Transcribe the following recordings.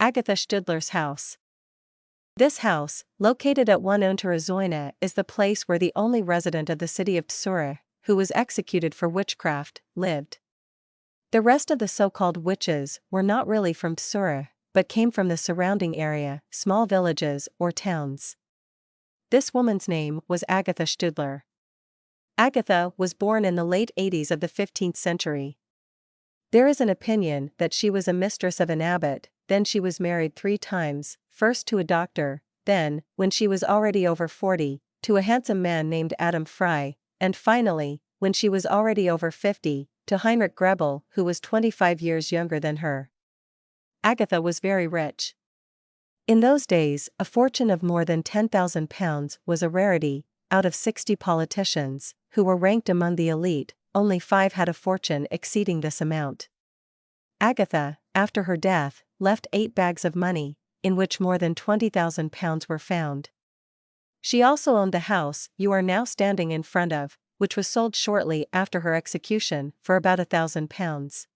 Agatha Stüdler's house. This house, located at 1 Unterzoyne, is the place where the only resident of the city of Zurich, who was executed for witchcraft, lived. The rest of the so-called witches were not really from Zurich, but came from the surrounding area, small villages or towns. This woman's name was Agatha Stüdler. Agatha was born in the late 80s of the 15th century. There is an opinion that she was a mistress of an abbot, then she was married 3 times, first to a doctor, then, when she was already over 40, to a handsome man named Adam Frey, and finally, when she was already over 50, to Heinrich Grebel, who was 25 years younger than her. Agatha was very rich. In those days, a fortune of more than £10,000 was a rarity. Out of 60 politicians, who were ranked among the elite, only 5 had a fortune exceeding this amount. Agatha, after her death, left 8 bags of money, in which more than £20,000 were found. She also owned the house you are now standing in front of, which was sold shortly after her execution for about £1,000.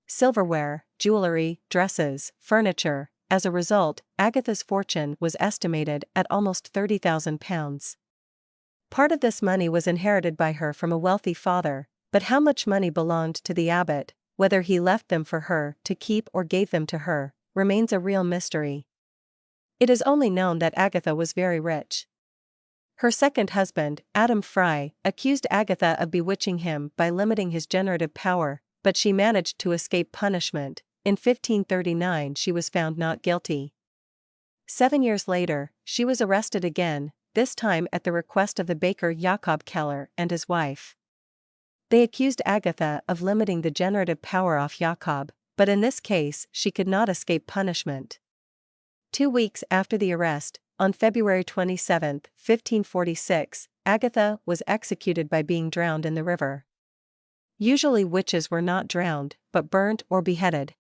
Silverware, jewelry, dresses, furniture. As a result, Agatha's fortune was estimated at almost £30,000. Part of this money was inherited by her from a wealthy father, but how much money belonged to the abbot, whether he left them for her to keep or gave them to her, remains a real mystery. It is only known that Agatha was very rich. Her second husband, Adam Frey, accused Agatha of bewitching him by limiting his generative power, but she managed to escape punishment. In 1539 she was found not guilty. 7 years later, she was arrested again, this time at the request of the baker Jakob Keller and his wife. They accused Agatha of limiting the generative power of Jakob, but in this case she could not escape punishment. 2 weeks after the arrest, on February 27, 1546, Agatha was executed by being drowned in the river. Usually witches were not drowned, but burnt or beheaded.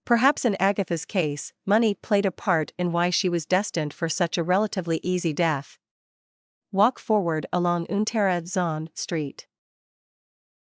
Perhaps in Agatha's case, money played a part in why she was destined for such a relatively easy death. Walk forward along Unterzoyne Street.